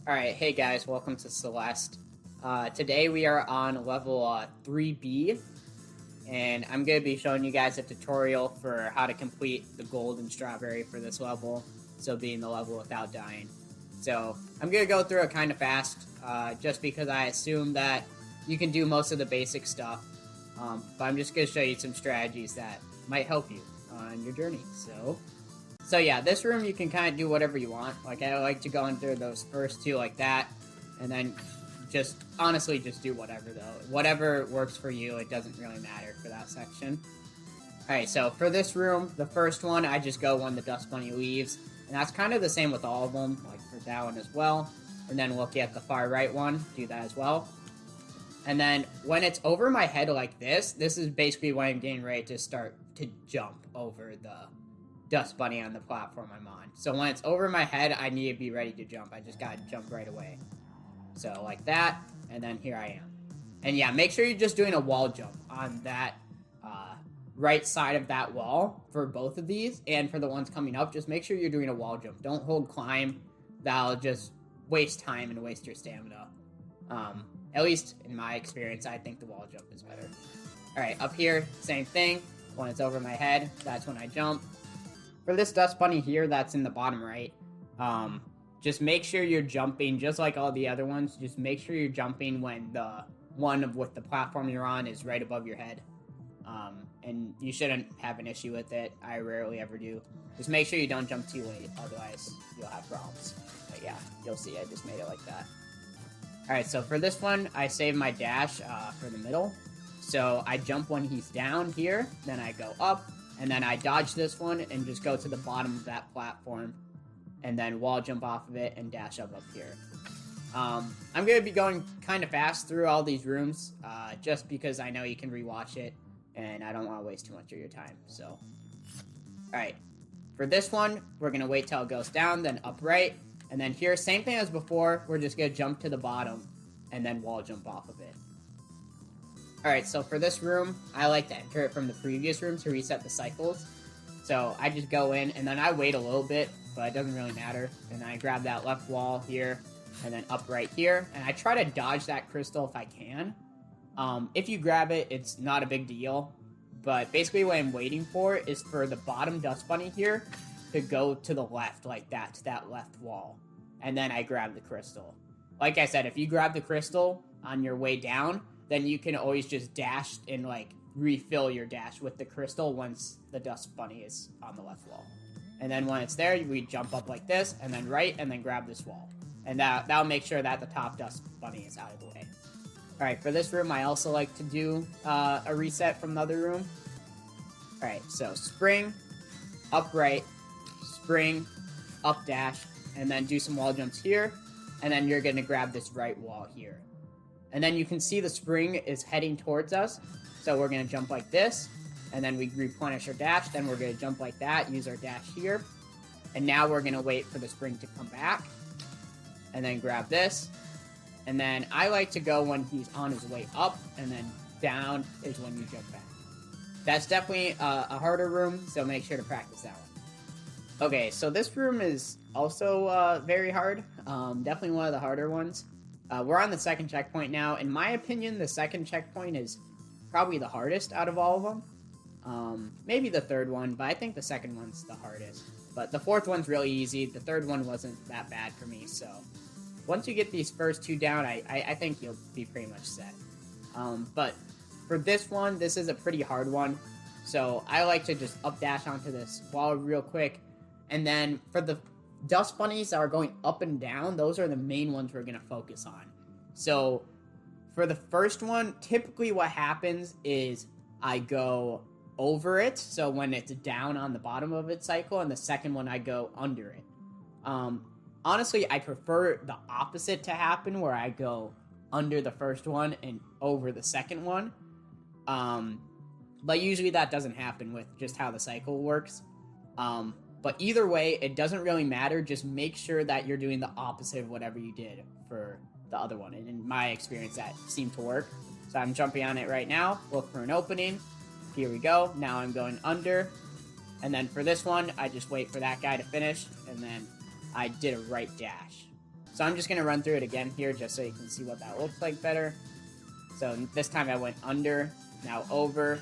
Alright, hey guys, welcome to Celeste. Today we are on level 3B, and I'm going to be showing you guys a tutorial for how to complete the golden strawberry for this level, so being the level without dying. So, I'm going to go through it kind of fast, just because I assume that you can do most of the basic stuff, but I'm just going to show you some strategies that might help you on your journey, So yeah, this room you can kind of do whatever you want. Like, I like to go into those first two like that, and then just, honestly, just do whatever, though. Whatever works for you, it doesn't really matter for that section. Alright, so for this room, the first one, I just go when the dust bunny leaves, and that's kind of the same with all of them, like for that one as well. And then look at the far right one, do that as well. And then when it's over my head like this is basically when I'm getting ready to start to jump over the dust bunny on the platform I'm on. So when it's over my head, I need to be ready to jump. I just gotta jump right away. So like that, and then here I am. And yeah, make sure you're just doing a wall jump on that right side of that wall for both of these, and for the ones coming up, just make sure you're doing a wall jump. Don't hold climb. That'll just waste time and waste your stamina. At least in my experience, I think the wall jump is better. Alright, up here, same thing. When it's over my head, that's when I jump. For this dust bunny here that's in the bottom right, just make sure you're jumping, just like all the other ones, just make sure you're jumping when the one with the platform you're on is right above your head. And you shouldn't have an issue with it. I rarely ever do. Just make sure you don't jump too late, otherwise you'll have problems. But yeah, you'll see I just made it like that. Alright, so for this one, I save my dash for the middle. So I jump when he's down here, then I go up, and then I dodge this one and just go to the bottom of that platform, and then wall jump off of it and dash up here. I'm going to be going kind of fast through all these rooms, just because I know you can rewatch it, and I don't want to waste too much of your time, so. Alright, for this one, we're going to wait till it goes down, then upright, and then here, same thing as before, we're just going to jump to the bottom, and then wall jump off of it. Alright, so for this room, I like to enter it from the previous room to reset the cycles. So I just go in, and then I wait a little bit, but it doesn't really matter. And I grab that left wall here, and then up right here. And I try to dodge that crystal if I can. If you grab it, it's not a big deal. But basically what I'm waiting for is for the bottom dust bunny here to go to the left like that, to that left wall. And then I grab the crystal. Like I said, if you grab the crystal on your way down, then you can always just dash and, like, refill your dash with the crystal once the dust bunny is on the left wall. And then when it's there, we jump up like this, and then right, and then grab this wall. And that'll make sure that the top dust bunny is out of the way. Alright, for this room, I also like to do a reset from the other room. Alright, so spring, upright, spring, up dash, and then do some wall jumps here, and then you're going to grab this right wall here. And then you can see the spring is heading towards us. So we're going to jump like this. And then we replenish our dash. Then we're going to jump like that. Use our dash here. And now we're going to wait for the spring to come back. And then grab this. And then I like to go when he's on his way up. And then down is when you jump back. That's definitely a harder room. So make sure to practice that one. Okay, so this room is also very hard. Definitely one of the harder ones. We're on the second checkpoint now. In my opinion, the second checkpoint is probably the hardest out of all of them. Maybe the third one, but I think the second one's the hardest. But the fourth one's really easy. The third one wasn't that bad for me, so once you get these first two down, I think you'll be pretty much set. But for this one, this is a pretty hard one. So I like to just up dash onto this wall real quick. And then for the dust bunnies that are going up and down, those are the main ones we're going to focus on. So for the first one, typically what happens is I go over it, so when it's down on the bottom of its cycle, and the second one I go under it. Honestly, I prefer the opposite to happen, where I go under the first one and over the second one. But usually that doesn't happen with just how the cycle works. But either way, it doesn't really matter. Just make sure that you're doing the opposite of whatever you did for the other one. And in my experience, that seemed to work. So I'm jumping on it right now. Look for an opening. Here we go. Now I'm going under. And then for this one, I just wait for that guy to finish. And then I did a right dash. So I'm just going to run through it again here just so you can see what that looks like better. So this time I went under, now over,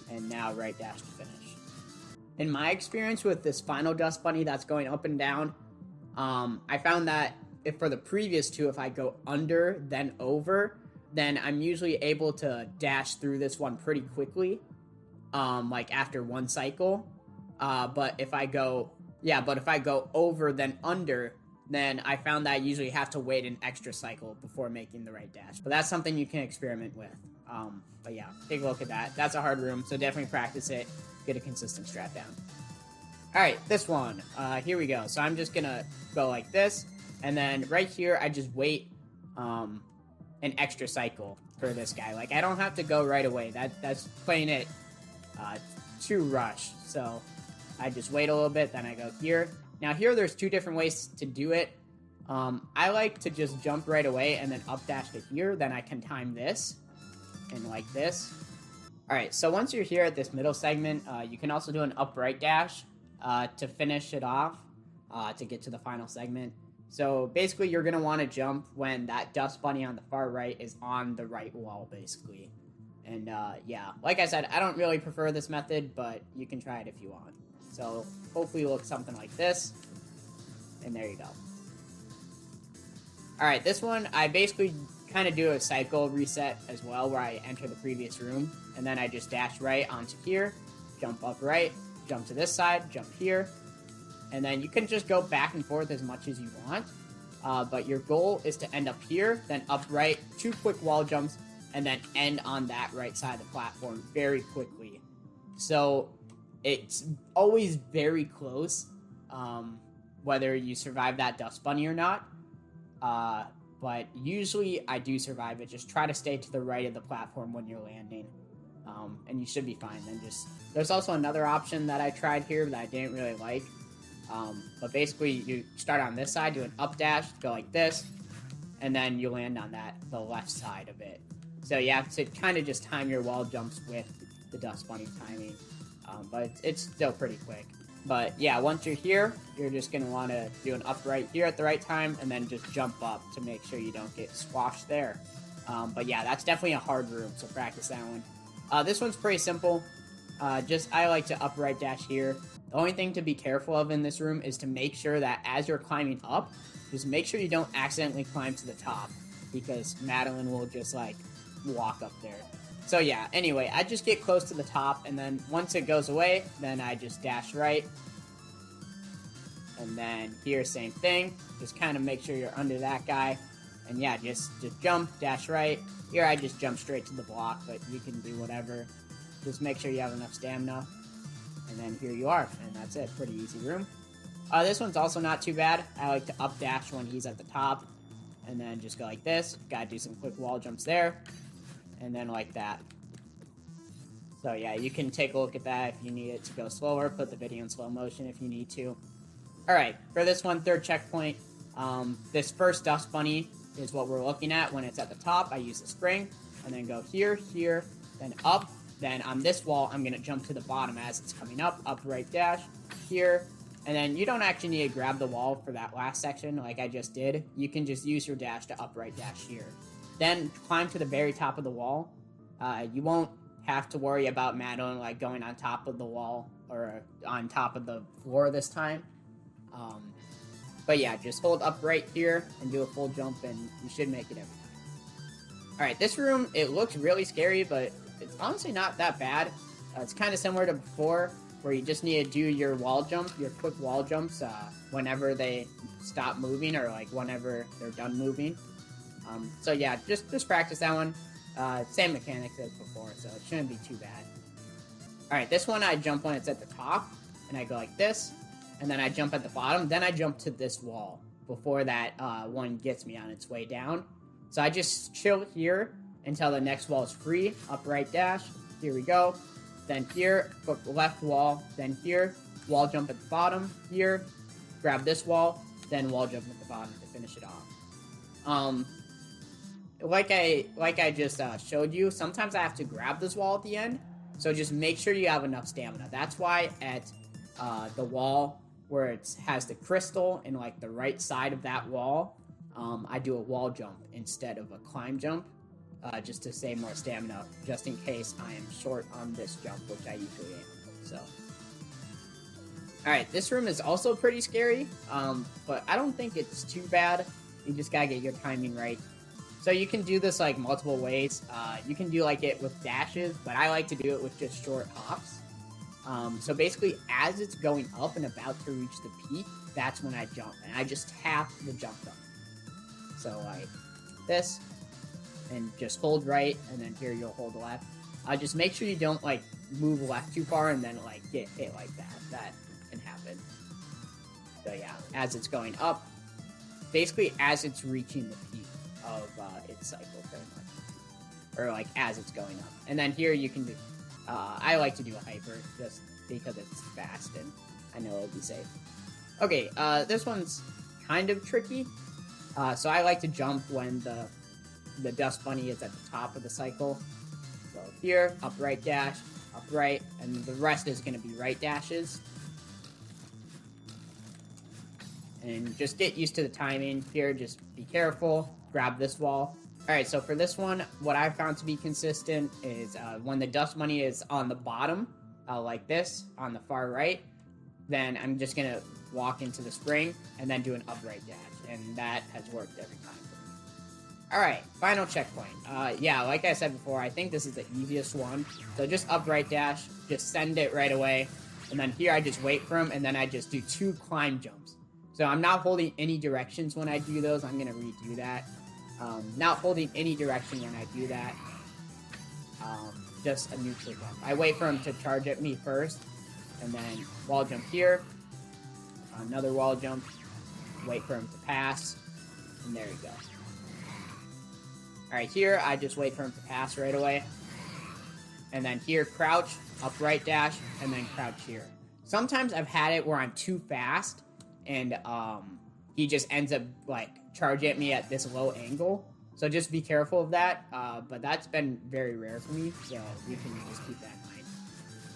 and now right dash to finish. In my experience with this final dust bunny that's going up and down, I found that if for the previous two, if I go under, then over, then I'm usually able to dash through this one pretty quickly, like after one cycle. But if I go over, then under, then I found that I usually have to wait an extra cycle before making the right dash. But that's something you can experiment with. But yeah, take a look at that. That's a hard room, so definitely practice it. Get a consistent strat down. Alright, this one. Here we go. So I'm just gonna go like this, and then right here, I just wait an extra cycle for this guy. Like, I don't have to go right away. That's playing it too rushed. So I just wait a little bit, then I go here. Now here, there's two different ways to do it. I like to just jump right away and then up dash to here. Then I can time this and like this. Alright, so once you're here at this middle segment, you can also do an upright dash to finish it off, to get to the final segment. So basically, you're going to want to jump when that dust bunny on the far right is on the right wall, basically. And yeah, like I said, I don't really prefer this method, but you can try it if you want. So hopefully it looks something like this. And there you go. Alright, this one, I basically kind of do a cycle reset as well, where I enter the previous room, and then I just dash right onto here, jump up right, jump to this side, jump here, and then you can just go back and forth as much as you want, but your goal is to end up here, then up right, 2 quick wall jumps, and then end on that right side of the platform very quickly. So it's always very close, whether you survive that dust bunny or not. But usually I do survive it. Just try to stay to the right of the platform when you're landing, and you should be fine. Then there's also another option that I tried here that I didn't really like. But basically, you start on this side, do an up dash, go like this, and then you land on the left side of it. So you have to kind of just time your wall jumps with the dust bunny timing, but it's still pretty quick. But yeah, once you're here, you're just going to want to do an upright here at the right time, and then just jump up to make sure you don't get squashed there. But yeah, that's definitely a hard room, so practice that one. This one's pretty simple. I like to upright dash here. The only thing to be careful of in this room is to make sure that as you're climbing up, just make sure you don't accidentally climb to the top, because Madeline will just like walk up there. So yeah, anyway, I just get close to the top, and then once it goes away, then I just dash right. And then here, same thing. Just kind of make sure you're under that guy. And yeah, just jump, dash right. Here I just jump straight to the block, but you can do whatever. Just make sure you have enough stamina. And then here you are, and that's it. Pretty easy room. This one's also not too bad. I like to up dash when he's at the top, and then just go like this. Gotta do some quick wall jumps there. And then like that. So yeah, you can take a look at that if you need it to go slower. Put the video in slow motion if you need to. Alright, for this one, third checkpoint, this first dust bunny is what we're looking at when it's at the top. I use the spring, and then go here, here, then up. Then on this wall, I'm going to jump to the bottom as it's coming up, upright dash, here. And then you don't actually need to grab the wall for that last section like I just did. You can just use your dash to upright dash here. Then climb to the very top of the wall. You won't have to worry about Madeline like going on top of the wall or on top of the floor this time. But yeah, just hold upright here and do a full jump, and you should make it every time. Alright, this room, it looks really scary, but it's honestly not that bad. It's kind of similar to before, where you just need to do your wall jump, your quick wall jumps, whenever they stop moving or like whenever they're done moving. So yeah, just practice that one. Same mechanics as before, so it shouldn't be too bad. Alright, this one I jump when it's at the top, and I go like this, and then I jump at the bottom, then I jump to this wall before that one gets me on its way down. So I just chill here until the next wall is free, upright dash, here we go. Then here, left wall, then here, wall jump at the bottom, here, grab this wall, then wall jump at the bottom to finish it off. Like I just showed you, sometimes I have to grab this wall at the end, so just make sure you have enough stamina. That's why at the wall where it has the crystal in like the right side of that wall, I do a wall jump instead of a climb jump, just to save more stamina, just in case I am short on this jump, which I usually am. So, alright, this room is also pretty scary, but I don't think it's too bad. You just gotta get your timing right. So you can do this like multiple ways. You can do like it with dashes, but I like to do it with just short hops. So basically, as it's going up and about to reach the peak, that's when I jump, and I just tap the jump button. So like this, and just hold right, and then here you'll hold left. Just make sure you don't like move left too far and then like get hit like that. That can happen. So yeah, as it's going up, basically as it's reaching the peak of its cycle, pretty much, or like as it's going up. And then here you can do. I like to do a hyper just because it's fast and I know it'll be safe. Okay, this one's kind of tricky. So I like to jump when the dust bunny is at the top of the cycle. So here, up right dash, up right, and the rest is going to be right dashes. And just get used to the timing here. Just be careful. Grab this wall. Alright, so for this one, what I've found to be consistent is when the dust bunny is on the bottom, like this, on the far right, then I'm just going to walk into the spring and then do an upright dash. And that has worked every time for me. Alright, final checkpoint. Yeah, like I said before, I think this is the easiest one. So just upright dash, just send it right away. And then here I just wait for him, and then I just do 2 climb jumps. So I'm not holding any directions when I do those. I'm going to redo that. Not holding any direction when I do that. Just a neutral jump. I wait for him to charge at me first, and then wall jump here. Another wall jump. Wait for him to pass, and there you go. Alright, here I just wait for him to pass right away. And then here, crouch, upright dash, and then crouch here. Sometimes I've had it where I'm too fast, and he just ends up like charging at me at this low angle. So just be careful of that. But that's been very rare for me, so you can just keep that in mind.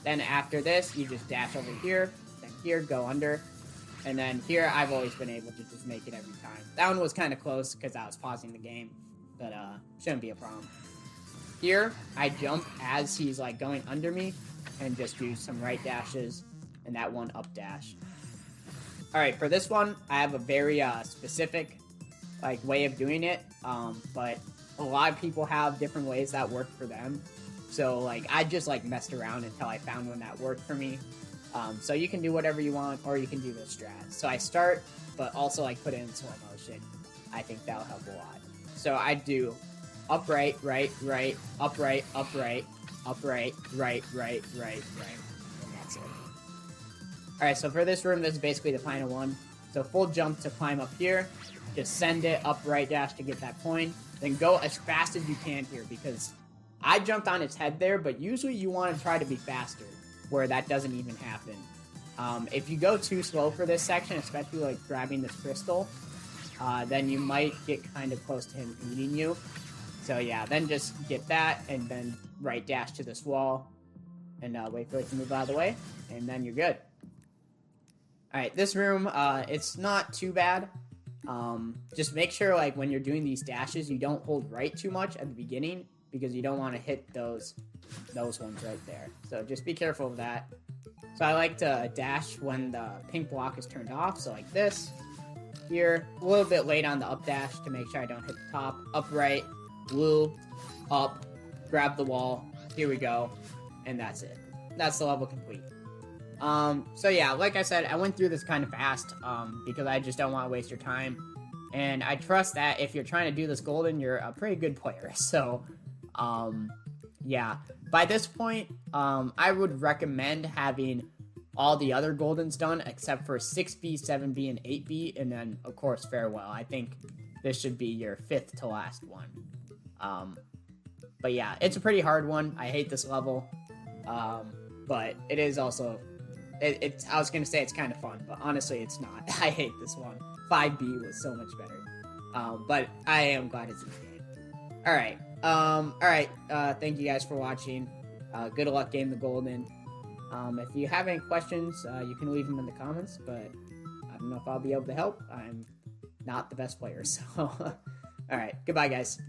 Then after this, you just dash over here, then here, go under. And then here, I've always been able to just make it every time. That one was kind of close because I was pausing the game, but shouldn't be a problem. Here, I jump as he's like going under me and just do some right dashes and that one up dash. Alright, for this one, I have a very specific like way of doing it, but a lot of people have different ways that work for them. So like I just like messed around until I found one that worked for me. So you can do whatever you want, or you can do this strat. So I start, but also like put it in slow motion. I think that'll help a lot. So I do upright, right, right, upright, upright, upright, right, right, right, right, and that's it. Alright, so for this room, this is basically the final one. So full jump to climb up here. Just send it up right dash to get that coin. Then go as fast as you can here, because I jumped on its head there, but usually you want to try to be faster, where that doesn't even happen. If you go too slow for this section, especially like grabbing this crystal, then you might get kind of close to him eating you. So yeah, then just get that, and then right dash to this wall, and wait for it to move out of the way, and then you're good. Alright, this room, it's not too bad. Just make sure like when you're doing these dashes, you don't hold right too much at the beginning, because you don't want to hit those ones right there. So just be careful of that. So I like to dash when the pink block is turned off, so like this. Here, a little bit late on the up dash to make sure I don't hit the top. Upright, blue, up, grab the wall, here we go, and that's it. That's the level complete. So yeah, like I said, I went through this kind of fast, because I just don't want to waste your time. And I trust that if you're trying to do this golden, you're a pretty good player. So, yeah. By this point, I would recommend having all the other goldens done except for 6B, 7B, and 8B, and then, of course, farewell. I think this should be your 5th to last one. But yeah, it's a pretty hard one. I hate this level. But it is also... I was going to say it's kind of fun, but honestly, it's not. I hate this one. 5B was so much better. But I am glad it's in the game. Alright. Thank you guys for watching. Good luck getting the golden. If you have any questions, you can leave them in the comments, but I don't know if I'll be able to help. I'm not the best player, so... Alright, goodbye, guys.